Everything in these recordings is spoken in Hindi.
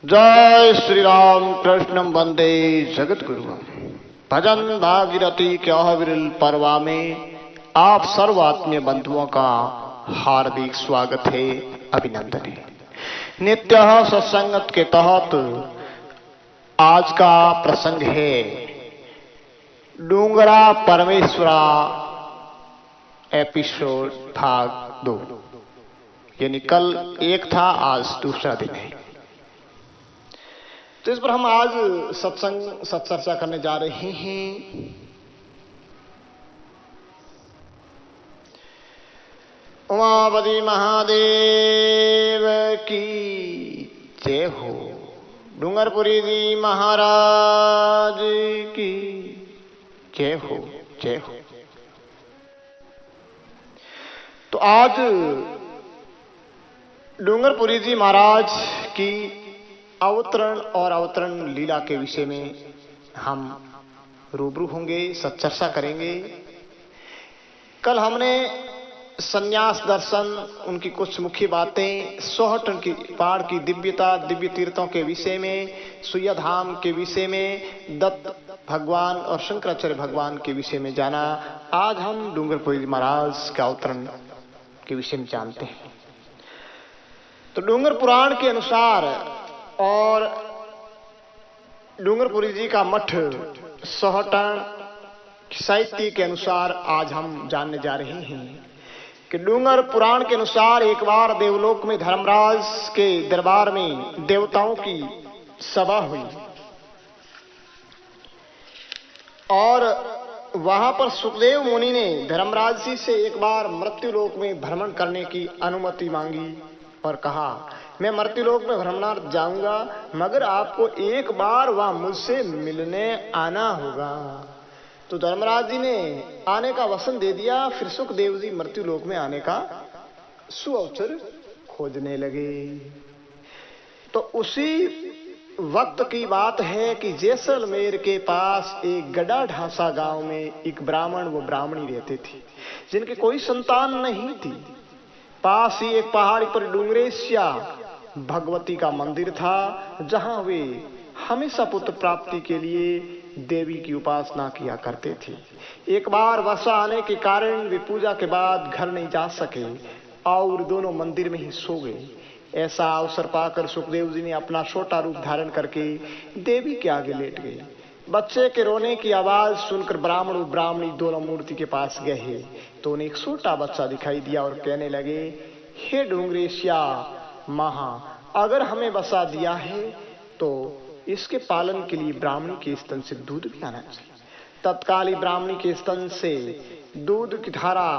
जय श्री राम कृष्ण वंदे जगत गुरु। भजन भागीरथी क्या विरल पर्वा में आप सर्व आत्मीय बंधुओं का हार्दिक स्वागत है, अभिनंदन है। नित्य सत्संगत के तहत आज का प्रसंग है डूंगरा परमेश्वरा एपिसोड भाग 2। यानी कल एक था, आज दूसरा दिन है। तो इस पर हम आज सत्चर्चा करने जा रहे हैं। उमापति महादेव की जय हो, डूंगरपुरी जी महाराज की जय हो, जय हो। तो आज डूंगरपुरी जी महाराज की अवतरण और अवतरण लीला के विषय में हम रूबरू होंगे, सच्चर्चा करेंगे। कल हमने संन्यास दर्शन, उनकी कुछ मुख्य बातें, सोहटन की पहाड़ की दिव्यता, दिव्य तीर्थों के विषय में, सुइया धाम के विषय में, दत्त भगवान और शंकराचार्य भगवान के विषय में जाना। आज हम डूंगरपुरी महाराज का अवतरण के विषय में जानते हैं। तो डूंगर पुराण के अनुसार और डूंगरपुरी जी का मठ सोहटन साहित्य के अनुसार आज हम जानने जा रहे हैं कि डूंगर पुराण के अनुसार एक बार देवलोक में धर्मराज के दरबार में देवताओं की सभा हुई और वहां पर सुखदेव मुनि ने धर्मराज जी से एक बार मृत्युलोक में भ्रमण करने की अनुमति मांगी और कहा, मैं मृत्युलोक में भ्रमण जाऊंगा, मगर आपको एक बार वहां मुझसे मिलने आना होगा। तो धर्मराज जी ने आने का वचन दे दिया। फिर सुखदेव जी मृत्युलोक में आने का सुअवसर खोजने लगे। तो उसी वक्त की बात है कि जैसलमेर के पास एक गड़ा ढांसा गांव में एक ब्राह्मण व ब्राह्मणी रहते थे, जिनके कोई संतान नहीं थी। पास ही एक पहाड़ी पर डूंगरेश्या भगवती का मंदिर था, जहां वे हमेशा पुत्र प्राप्ति के लिए देवी की उपासना किया करते थे। एक बार वर्षा आने के कारण वे पूजा के बाद घर नहीं जा सके और दोनों मंदिर में ही सो गए। ऐसा अवसर पाकर सुखदेव जी ने अपना छोटा रूप धारण करके देवी के आगे लेट गए। बच्चे के रोने की आवाज सुनकर ब्राह्मण और ब्राह्मणी दोनों मूर्ति के पास गए तो उन्हें एक छोटा बच्चा दिखाई दिया और कहने लगे, हे डूंगरेश्या महा, अगर हमें बसा दिया है तो इसके पालन के लिए ब्राह्मणी के स्तन से दूध भी आना चाहिए। तत्काल ब्राह्मणी के स्तन से दूध की धारा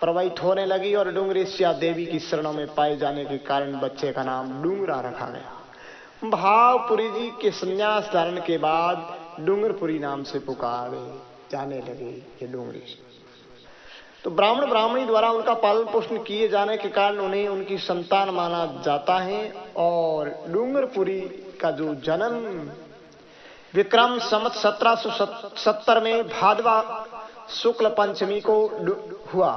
प्रवाहित होने लगी और डूंगरेश्या देवी की शरणों में पाए जाने के कारण बच्चे का नाम डूंगरा रखा गया। भावपुरी जी के संन्यास धारण के बाद डूंगरपुरी नाम से पुकारे जाने लगे ये डूंगरी। तो ब्राह्मण ब्राह्मणी द्वारा उनका पालन पोषण किए जाने के कारण उन्हें उनकी संतान माना जाता है। और डूंगरपुरी का जो जन्म विक्रम संवत 1770 में भादवा शुक्ल पंचमी को हुआ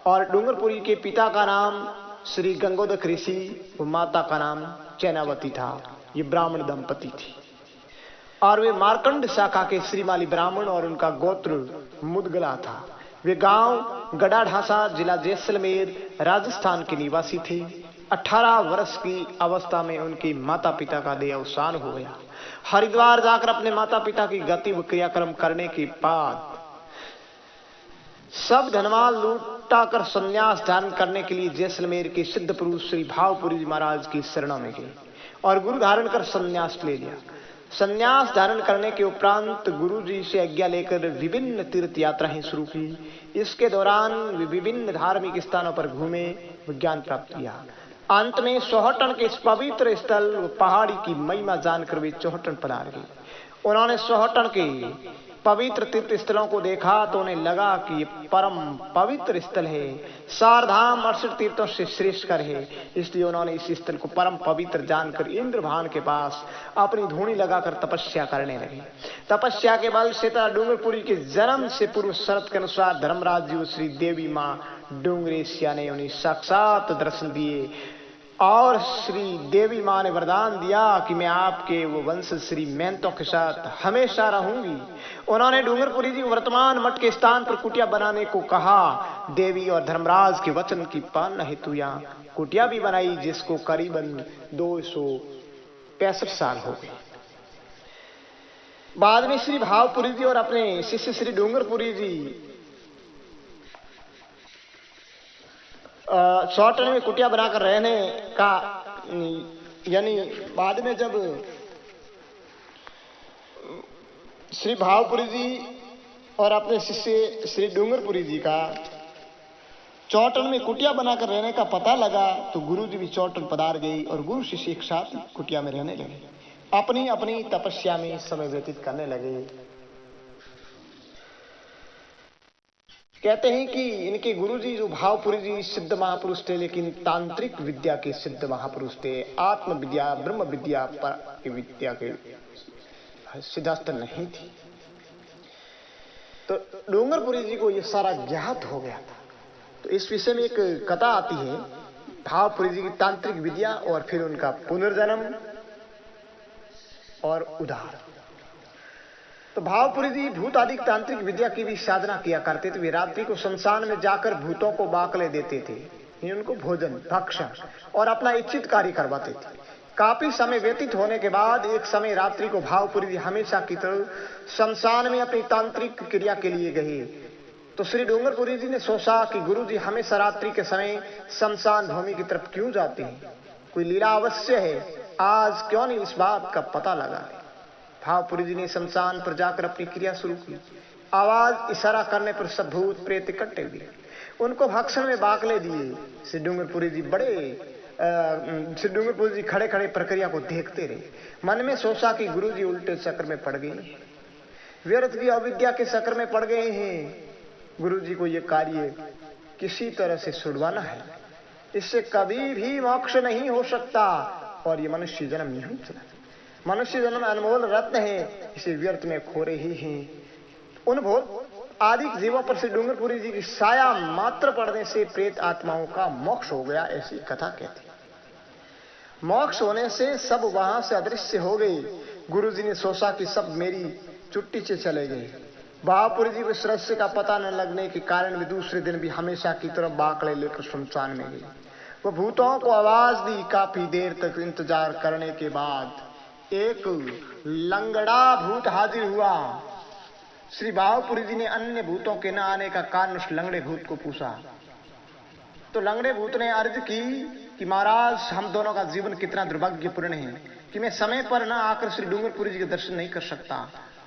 और डूंगरपुरी के पिता का नाम श्री गंगोदक ऋषि व माता का नाम चैनावती था। ये ब्राह्मण दंपति थी और वे मार्कंड शाखा के श्रीमाली ब्राह्मण और उनका गोत्र मुदगला था। वे गांव गड़ा ढांसा, जिला जैसलमेर, राजस्थान के निवासी थे। 18 वर्ष की अवस्था में उनके माता पिता का देहावसान हो गया। हरिद्वार जाकर अपने माता पिता की गति व क्रियाक्रम करने के बाद सब धनवान लूटा कर संन्यास धारण करने के लिए जैसलमेर के सिद्ध पुरुष श्री भावपुरी महाराज की शरण में गए और गुरु धारण कर संन्यास ले लिया। संन्यास धारण करने के उपरांत गुरु जी से आज्ञा लेकर विभिन्न तीर्थ यात्राएं शुरू की। इसके दौरान वे विभिन्न धार्मिक स्थानों पर घूमे, ज्ञान प्राप्त किया। अंत में सोहटन के इस पवित्र स्थल व पहाड़ी की महिमा जानकर वे चौहटन पधार गए। उन्होंने सोहटन के पवित्र तीर्थ स्थलों को देखा तो उन्हें लगा कि ये परम पवित्र स्थल है, सारधाम 68 तीर्थों से श्रेष्ठ कर है। इसलिए उन्होंने इस स्थल को परम पवित्र जानकर इंद्रभान के पास अपनी धूनी लगाकर तपस्या करने लगे। तपस्या के बल से डूंगरपुरी के जन्म से पूर्व शरत के अनुसार धर्मराज जी श्री देवी माँ डूंगरेश्या ने उन्हें साक्षात दर्शन दिए और श्री देवी माँ ने वरदान दिया कि मैं आपके वो वंश श्री मेहनतों के साथ हमेशा रहूंगी। उन्होंने डूंगरपुरी जी वर्तमान मठ के स्थान पर कुटिया बनाने को कहा। देवी और धर्मराज के वचन की पालना हेतु यहाँ कुटिया भी बनाई, जिसको करीबन 265 साल हो गए। बाद में श्री भावपुरी जी और अपने शिष्य श्री डूंगरपुरी जी शॉर्टन में कुटिया बनाकर रहने का, यानी बाद में जब श्री भावपुरी जी और अपने शिष्य श्री डूंगरपुरी जी का चौटन में कुटिया बनाकर रहने का पता लगा तो गुरु जी भी चौटन पधार गई और गुरु शिष्य एक साथ कुटिया में रहने लगे, अपनी अपनी तपस्या में समय व्यतीत करने लगे। कहते हैं कि इनके गुरुजी जो भावपुरी जी सिद्ध महापुरुष थे, लेकिन तांत्रिक विद्या के सिद्ध महापुरुष थे। आत्म विद्या ब्रह्म विद्या पर विद्या के सिद्धास्त नहीं थी। तो डूंगरपुरी जी को ये सारा ज्ञात हो गया था। तो इस विषय में एक कथा आती है, भावपुरी जी की तांत्रिक विद्या और फिर उनका पुनर्जन्म और उद्धार। तो भावपुरी जी भूत आदि तांत्रिक विद्या की भी साधना किया करते थे। वे रात्रि को शमशान में जाकर भूतों को बाकले देते थे, उनको भोजन भक्षण और अपना इच्छित कार्य करवाते थे। काफी समय व्यतीत होने के बाद एक समय रात्रि को भावपुरी जी हमेशा की तरह शमशान में अपनी तांत्रिक क्रिया के लिए गए। तो श्री डूंगरपुरी जी ने सोचा कि गुरु जी हमेशा रात्रि के समय शमशान भूमि की तरफ क्यों जाते हैं, कोई लीला अवश्य है, आज क्यों नहीं इस बात का पता लगा। भावपुरी जी ने शमशान पर जाकर अपनी क्रिया शुरू की। आवाज इशारा करने पर सब भूत प्रेत इकट्ठे हुए, उनको भक्षण में बाकले दिए। श्री डूंगरपुरी जी खड़े खड़े प्रक्रिया को देखते रहे। मन में सोचा कि गुरु जी उल्टे चक्र में पड़ गए, व्यर्थ की अविद्या के चक्र में पड़ गए हैं। गुरु जी को यह कार्य किसी तरह से छुड़वाना है, इससे कभी भी मोक्ष नहीं हो सकता और ये मनुष्य जन्म नहीं चला। मनुष्य जन्म अनमोल रत्न है, इसे व्यर्थ में खो रहे हैं। उन भूत आदि जीवों पर श्री डूंगरपुरी जी की साया मात्र पड़ने से प्रेत आत्माओं का मोक्ष हो गया, ऐसी कथा कहती है। मोक्ष होने से सब वहां से अदृश्य हो गए। गुरु जी ने सोचा कि सब मेरी चुट्टी से चले गए। भावपुरी जी को इस रहस्य का पता न लगने के कारण वे दूसरे दिन भी हमेशा की तरफ बाकले लेकर शमशान में गए। वो भूतों को आवाज दी। काफी देर तक इंतजार करने के बाद एक लंगड़ा भूत हाजिर हुआ। श्री भावपुरी जी ने अन्य भूतों के न आने का कारण उस लंगड़े भूत को पूछा। तो लंगड़े भूत ने अर्ज की कि महाराज, हम दोनों का जीवन कितना दुर्भाग्यपूर्ण है कि मैं समय पर न आकर श्री डूंगरपुरी जी के दर्शन नहीं कर सकता,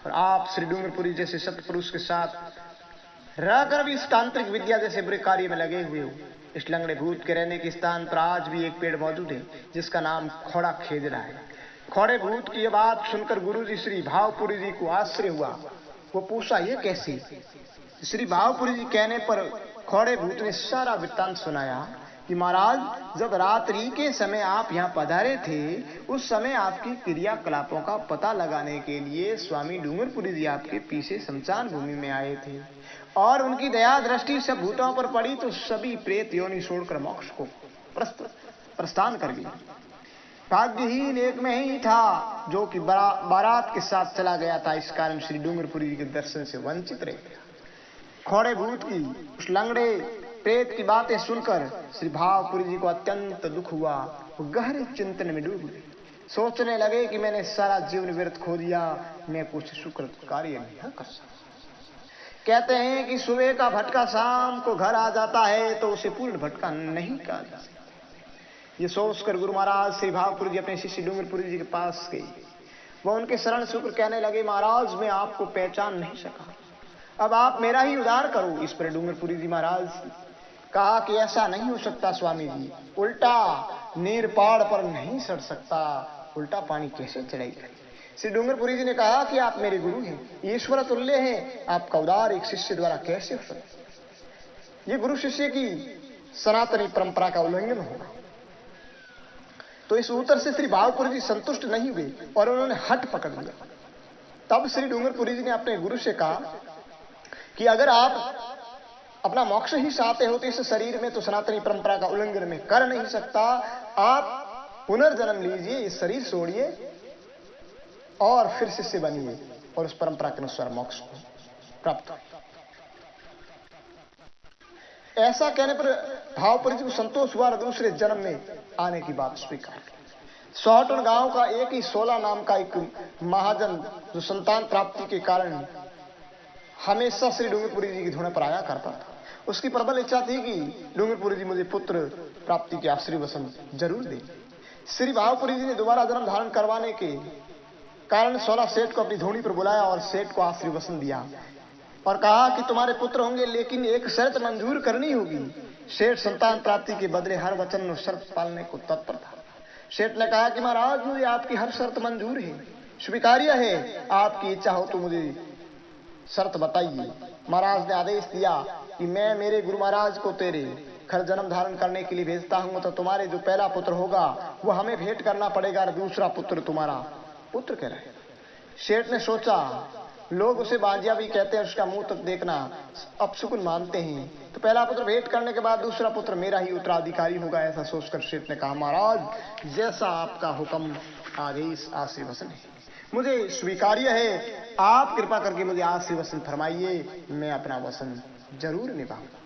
और आप श्री डूंगरपुरी जैसे सत्पुरुष के साथ रहकर भी इस तांत्रिक विद्या जैसे बुरे कार्य में लगे हुए हो। इस लंगड़े भूत के रहने के स्थान पर आज भी एक पेड़ मौजूद है, जिसका नाम खोड़ा खेजड़ा है। खोड़े भूत की यह बात सुनकर गुरुजी श्री भावपुरी जी को आश्चर्य हुआ। वो पूछा, ये कैसे? श्री भावपुरी जी कहने पर खोड़े भूत ने सारा वृत्तांत सुनाया कि महाराज, जब रात्रि के समय आप यहाँ पधारे थे, उस समय आपकी क्रियाकलापों का पता लगाने के लिए स्वामी डूंगरपुरी जी आपके पीछे शमशान भूमि में आए थे, और उनकी दया दृष्टि सब भूतों पर पड़ी तो सभी प्रेत योनि छोड़कर मोक्ष को प्रस्थान कर गए। भाग्यहीन एक में ही था जो कि बारात के साथ चला गया था, इस कारण श्री डूंगरपुरी जी के दर्शन से वंचित रह गया। खोड़े भूत की उस लंगड़े प्रेत की बातें सुनकर श्री भावपुरी जी को अत्यंत दुख हुआ। वो गहरे चिंतन में डूब गए, सोचने लगे कि मैंने सारा जीवन व्यर्थ खो दिया, मैं कुछ सुकृत कार्य नहीं कर सकता। कहते हैं कि सुबह का भटका शाम को घर आ जाता है तो उसे पूर्ण भटका नहीं कहा जा सकता। ये सोचकर गुरु महाराज श्री भावपुरी जी अपने शिष्य डूंगरपुरी जी के पास गए। वह उनके शरण शुक्र कहने लगे, महाराज, मैं आपको पहचान नहीं सका, अब आप मेरा ही उद्धार करो। इस पर डूंगरपुरी जी महाराज कहा कि ऐसा नहीं हो सकता स्वामी जी, उल्टा नीर पहाड़ पर नहीं सड़ सकता, उल्टा पानी कैसे चढ़ेगा। श्री डूंगरपुरी जी ने कहा कि आप मेरे गुरु हैं, ईश्वर तुल्य हैं, आपका उद्धार एक शिष्य द्वारा कैसे हो सकता? ये गुरु शिष्य की सनातनी परंपरा का उल्लंघन होगा। तो इस उत्तर से श्री भावपुरी जी संतुष्ट नहीं हुए और उन्होंने हट पकड़ लिया। तब श्री डूंगरपुरी जी ने अपने गुरु से कहा कि अगर आप अपना मोक्ष ही चाहते हो तो इस शरीर में तो सनातनी परंपरा का उल्लंघन में कर नहीं सकता। आप पुनर्जन्म लीजिए, इस शरीर छोड़िए और फिर शिष्य बनिए और उस परंपरा के अनुसार मोक्ष को प्राप्त हो। ऐसा कहने पर भावपरी जी को संतोष हुआ और दूसरे जन्म में आने की बात स्वीकार की। सोहटन गांव का एक ही 16 नाम का एक महाजन जो संतान प्राप्ति के कारण हमेशा श्री डूंगरपुरी जी की धुन पर आया करता था, उसकी प्रबल इच्छा थी कि डूंगरपुरी जी मुझे पुत्र प्राप्ति के आशीर्वचन जरूर दे। श्री भावपुरी जी ने दोबारा जन्म धारण करवाने के कारण 16 सेठ को अपनी धोनी पर बुलाया और सेठ को आशीर्वचन दिया और कहा कि तुम्हारे पुत्र होंगे, लेकिन एक शर्त मंजूर करनी होगी। सेठ संतान प्राप्ति के बदले हर वचन और शर्त पालने को तत्पर था। सेठ ने कहा कि महाराज मुझे आपकी हर शर्त मंजूर है, स्वीकार्य है, आपकी इच्छा हो तो मुझे शर्त बताइए। महाराज ने आदेश दिया कि मैं मेरे गुरु महाराज को तेरे घर जन्म धारण करने के लिए भेजता हूं, तो तुम्हारे जो पहला पुत्र होगा वो हमें भेंट करना पड़ेगा और दूसरा पुत्र तुम्हारा पुत्र कह रहे। सेठ ने सोचा लोग उसे बाजिया भी कहते हैं, उसका मुंह तक देखना अपशकुन मानते हैं, तो पहला पुत्र भेंट करने के बाद दूसरा पुत्र मेरा ही उत्तराधिकारी होगा। ऐसा सोचकर सेठ ने कहा महाराज जैसा आपका हुक्म आदेश आशीर्वचन है, मुझे स्वीकार्य है, आप कृपा करके मुझे आशीर्वचन फरमाइए, मैं अपना वचन जरूर निभाऊंगा।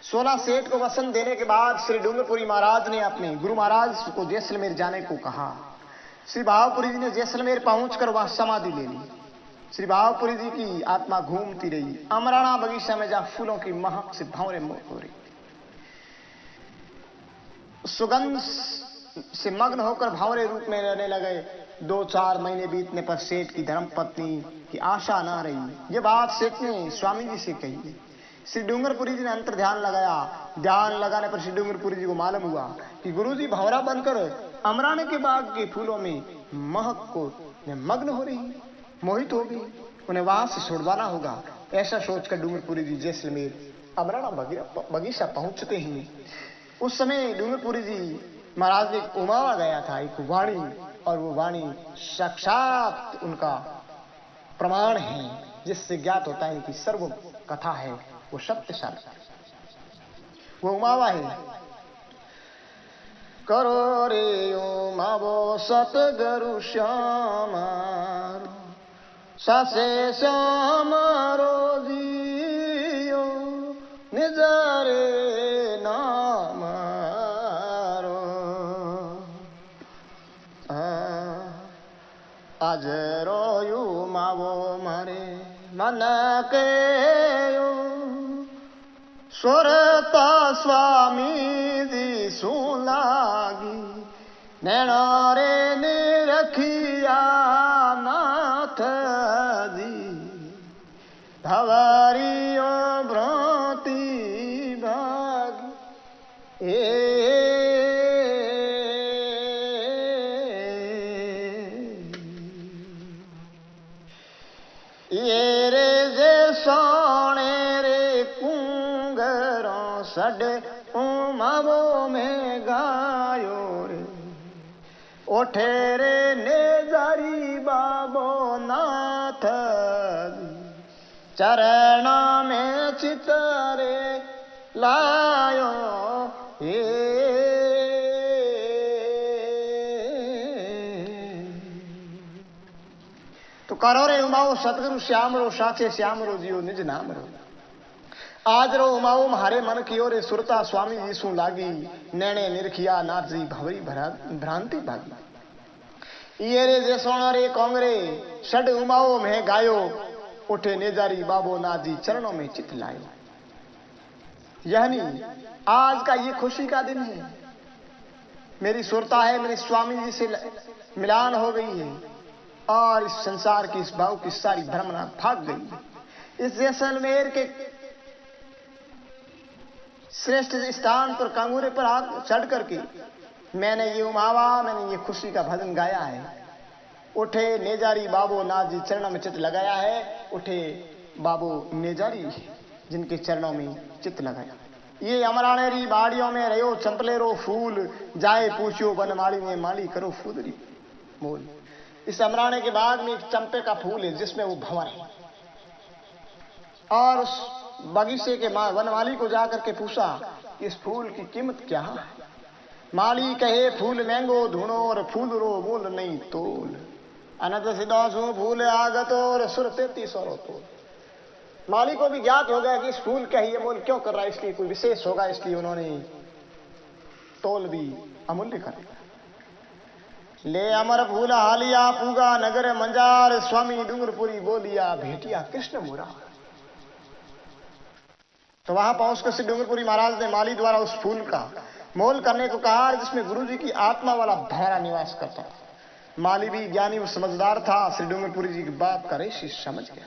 16 सेठ को वचन देने के बाद श्री डूंगरपुरी महाराज ने अपने गुरु महाराज को जैसलमेर जाने को कहा। श्री भावपुरी जी ने जैसलमेर पहुंचकर वहां समाधि ले ली। श्री भावपुरी जी की आत्मा घूमती रही अमराना बगीचा में, जहां फूलों की महक से भंवरे मोह हो रही। सुगंध से मग्न होकर भंवरे रूप में रहने लगे। 2-4 महीने बीतने पर सेठ की धर्मपत्नी की आशा न रही। ये बात सेठ ने स्वामी जी से कही। श्री डूंगरपुरी जी ने अंतर ध्यान लगाया। ध्यान लगाने पर श्री डूंगरपुरी जी को मालूम हुआ कि गुरुजी भंवरा बनकर अमराने के बाग के फूलों में महक को मग्न हो रही, मोहित हो गई, उन्हें वहां से छुड़वाना होगा। ऐसा सोचकर डूंगरपुरी जी जैसलमेर अमराना बगीचा पहुंचते ही उस समय डूंगरपुरी जी महाराज ने उमावा गया था एक वाणी, और वो वाणी साक्षात उनका प्रमाण है, जिससे ज्ञात होता है कि सर्व कथा है वो सत्यशाली, वो उमावा है। करो रे उमावो सतगुरु श्यामारो, सासे श्यामारो जियो निजरे नामारो। आज रोयू मावो मारे मन के सुरता स्वामी जी सुलागी, नैना रे निरखिया नाथ जी, धवरियो भ्रांति भागी। ये रे जे सोने रे कुंगरों सडे उमावो में गायो रे, ओठे रे नेजारी बाबो नाथ चरणा में चितरे लायो। तो करो रे उमाओ सतगुरु श्याम रो, साचे श्याम रो जियो निज नाम रो। आज रो उमाओ म्हारे मन की ओर सुरता स्वामी यीशु लागी, नैने निरखिया नाथ जी भवरी भ्रांति भागी। ये रे जे सोना रे कोंगरे षड उमाओ में गायो, उठे नेजारी बाबो नाथ जी चरणों में चित लायो। यानी आज का ये खुशी का दिन है, मेरी सुरता है, मेरे स्वामी जी से मिलान हो गई है और इस संसार की इस भाव की सारी भ्रमणा भाग गई। इस जैसलमेर के श्रेष्ठ स्थान पर कांगूरे पर हाथ चढ़ करके मैंने ये उमावा, मैंने ये खुशी का भजन गाया है। उठे नेजारी बाबो नाथ जी चरणों में चित्त लगाया है। उठे बाबो नेजारी जिनके चरणों में चित्त लगाया। ये अमरानेरी बाड़ियों में रहो चंपलेरो फूल, जाए पूछो बनमाली में माली करो फूदरी मोल। इस अमराने के बाग में एक चंपे का फूल है जिसमें वो भंवर है, और उस बगीचे के वनमाली को जाकर के पूछा, इस फूल की कीमत क्या है? माली कहे, फूल महंगो धुनो और फूल रो मोल नहीं तोल। अनंत सिदासु फूल आगत और सुर 3300 तोल। माली को भी ज्ञात हो गया कि इस फूल का ही मोल क्यों कर रहा है, इसलिए कोई विशेष होगा, इसलिए उन्होंने तोल भी अमूल्य कर दिया। ले अमर फूल हालिया पूगा नगर मंजार, स्वामी डूंगरपुरी बोलिया भेटिया कृष्ण मुरार। तो वहां पहुंचकर श्री डूंगरपुरी महाराज ने माली द्वारा उस फूल का मोल करने को कहा जिसमें गुरु जी की आत्मा वाला भंवरा निवास करता था। माली भी ज्ञानी और समझदार था, श्री डूंगरपुरी जी की बात का ऋषि समझ गया।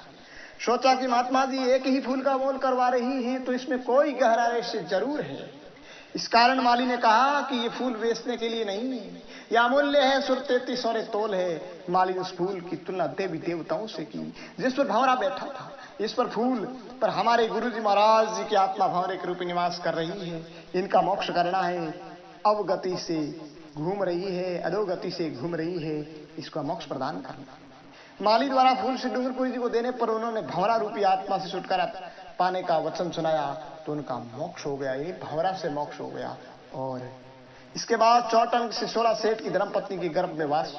सोचा कि महात्मा जी एक ही फूल का मोल करवा रही हैं तो इसमें कोई गहरा रहस्य जरूर है। इस कारण माली ने कहा कि ये फूल बेचने के लिए नहीं, यह अमूल्य है, सुर 3300 तोल है। माली ने उस फूल की तुलना देवी देवताओं से की जिस पर भंवरा बैठा था। इस पर फूल पर हमारे गुरु जी महाराज जी की आत्मा भंवरे के रूप में निवास कर रही है। इनका मोक्ष करना है, अवगति से घूम रही है, अधोगति से घूम रही है, इसका मोक्ष प्रदान करना। माली द्वारा फूल श्री डूंगरपुरी जी को देने पर उन्होंने भंवरा रूपी आत्मा से छुटकारा पाने का वचन सुनाया तो उनका मोक्ष हो गया, ये भंवरा से मोक्ष हो गया। और इसके बाद चौटंग से 16 सेठ की धर्मपत्नी की गर्भ में वास।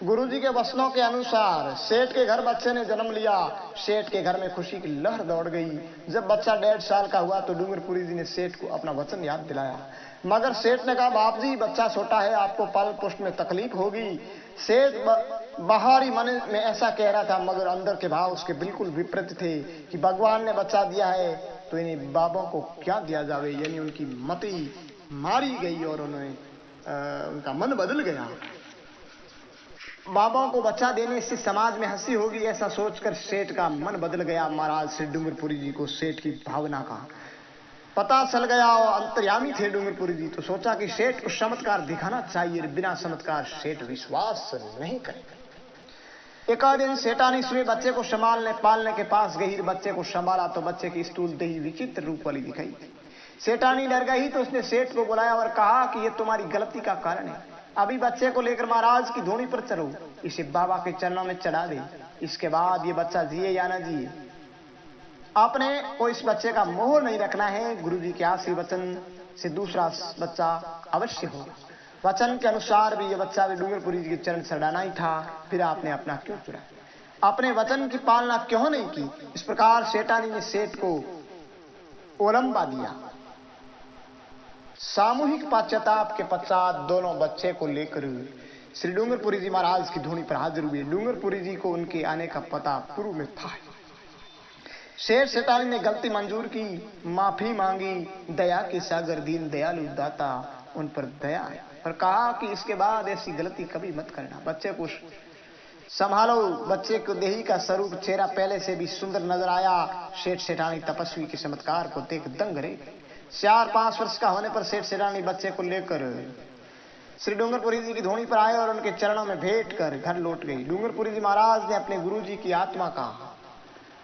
गुरु जी के वचनों के अनुसार सेठ के घर बच्चे ने जन्म लिया। सेठ के घर में खुशी की लहर दौड़ गई। जब बच्चा 1.5 साल का हुआ तो डूंगरपुरी जी ने सेठ को अपना वचन याद दिलाया, मगर सेठ ने कहा, बाप जी बच्चा छोटा है, आपको पालन पोषण में तकलीफ होगी। सेठ बाहरी मन में ऐसा कह रहा था, मगर अंदर के भाव उसके बिल्कुल विपरीत थे कि भगवान ने बच्चा दिया है तो इन्हें बाबों को क्या दिया जावे। यानी उनकी मति मारी गई और उनका मन बदल गया। बाबा को बच्चा देने से समाज में हंसी होगी, ऐसा सोचकर सेठ का मन बदल गया। महाराज श्री डूंगरपुरी जी को सेठ की भावना का पता चल गया और अंतर्यामी थे डूंगरपुरी जी, तो सोचा कि सेठ को चमत्कार दिखाना चाहिए। बिना चमत्कार सेठ विश्वास नहीं करेगा। एक दिन सेठानी सुबह बच्चे को संभालने पालने के पास गई। बच्चे को संभाला तो बच्चे की स्थूल देही विचित्र रूप वाली दिखाई। सेठानी डर गई तो उसने सेठ को बुलाया और कहा कि ये तुम्हारी गलती का कारण है। अभी बच्चे को लेकर महाराज की धोनी पर चलो, इसे बाबा के चरणों में चढ़ा दे। इसके बाद ये बच्चा जिए या ना जिए, आपने को इस बच्चे का मोह नहीं रखना है। गुरु जी के आशीर्वचन से दूसरा बच्चा अवश्य होगा। वचन के अनुसार भी ये बच्चा भी डूंगरपुरी जी के चरण चढ़ाना ही था। फिर आपने अपना क्यों चुराया, अपने वचन की पालना क्यों नहीं की? इस प्रकार सेठानी ने सेठ को ओलंबा दिया। सामूहिक पश्चाताप के पश्चात दोनों बच्चे को लेकर श्री डूंगरपुरी जी महाराज की धूनी पर हाजिर हुए। डूंगरपुरी जी को उनके आने का पता पूर्व में था। शेर सेठानी ने गलती मंजूर की, माफी मांगी। दया के सागर दीन दयालु दाता उन पर दया है, और कहा कि इसके बाद ऐसी गलती कभी मत करना। बच्चे को संभालो। बच्चे को देही का स्वरूप चेहरा पहले से भी सुंदर नजर आया। सेठ सेठानी तपस्वी के चमत्कार को देख दंग रहे। 4-5 वर्ष का होने पर सेठ सेठानी बच्चे को लेकर श्री डूंगरपुरी जी की धोनी पर आए और उनके चरणों में भेंट कर घर लौट गई। डूंगरपुरी जी महाराज ने अपने गुरु जी की आत्मा का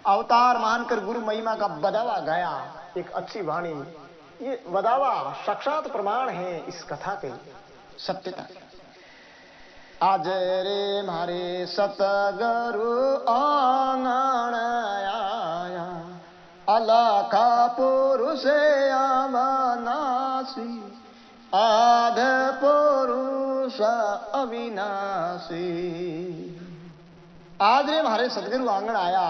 अवतार मानकर गुरु महिमा का बदावा गाया। एक अच्छी वाणी, ये बदावा साक्षात प्रमाण है इस कथा के सत्यता। आज रे मारे सतगुरु आंगण आया, अलखा पुरुष अविनाशी, आध पुरुष अविनाशी। आज रे हमारे सदगुरु आंगण आया,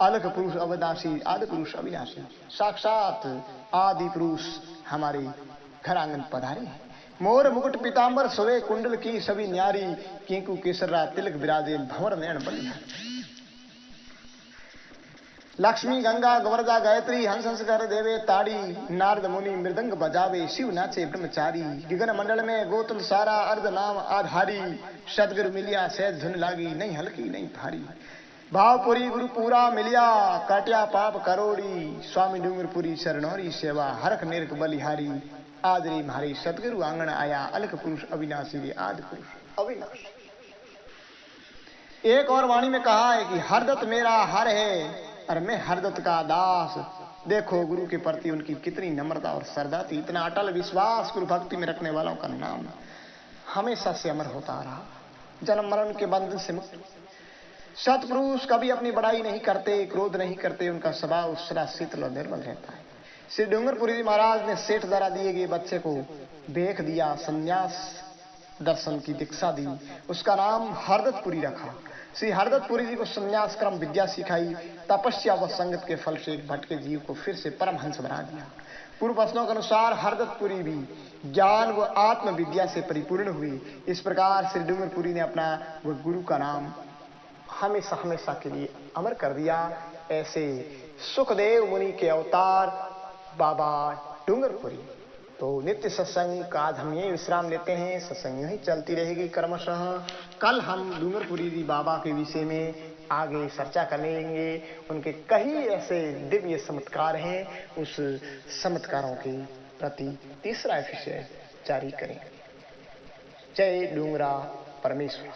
अलख पुरुष अविनाशी, आदि पुरुष अविनाशी। साक्षात आदि पुरुष हमारे घर आंगन पधारे हैं। मोर मुकुट पीतांबर सवे कुंडल की सभी न्यारी, किंकु केसरा तिलक विराजे भंवर नयन बलिहारी। लक्ष्मी गंगा गोवर्धा गायत्री हंस हंस कर देवे ताड़ी, नारद मुनि मृदंग बजावे शिव नाचे ब्रह्मचारी। गगन मंडल में गोतल सारा अर्ध नाम आधारी, सदगुरु मिलिया सहज धुन लागी नहीं हल्की नहीं भारी। भावपुरी गुरु पूरा मिलिया काटिया पाप करोड़ी, स्वामी डूंगरपुरी शरणोरी सेवा हरख निरख बलिहारी। आज रे मारे सदगुरु आंगन आया, अलख पुरुष अविनाशी रे आदि पुरुष अविनाशी। एक और वाणी में कहा है कि हरदत्त मेरा हर है और मैं हरदत्त का दास। देखो गुरु के प्रति उनकी कितनी नम्रता और श्रद्धा थी। इतना अटल विश्वास गुरु भक्ति में रखने वालों का नाम हमेशा से अमर होता रहा, जन्म मरण के बंधन से मुक्त। सतपुरुष कभी अपनी बड़ाई नहीं करते, क्रोध नहीं करते, उनका स्वभाव सदा शीतल और निर्मल रहता है। श्री डूंगरपुरी जी महाराज ने सेठ द्वारा दिए गए बच्चे को भेख दिया, संन्यास दर्शन की दीक्षा दी, उसका नाम हरदत्तपुरी रखा। श्री हरदत्तपुरी जी को संन्यास क्रम विद्या सिखाई, तपस्या व संगत के फल से एक भटके जीव को फिर से परमहंस बना दिया। पूर्व वचनों के अनुसार हरदत्तपुरी भी ज्ञान व आत्म विद्या से परिपूर्ण हुए। इस प्रकार श्री डूंगरपुरी ने अपना वह गुरु का नाम हमेशा हमेशा के लिए अमर कर दिया। ऐसे सुखदेव मुनि के अवतार बाबा डूंगरपुरी। तो नित्य सत्संग का आज हम यही विश्राम लेते हैं। सत्संग यूं ही चलती रहेगी क्रमशः। कल हम डूंगरपुरी जी बाबा के विषय में आगे चर्चा करेंगे। उनके कई ऐसे दिव्य चमत्कार हैं, उस चमत्कारों के प्रति तीसरा एपिसोड जारी करेंगे। जय डूंगरा परमेश्वर।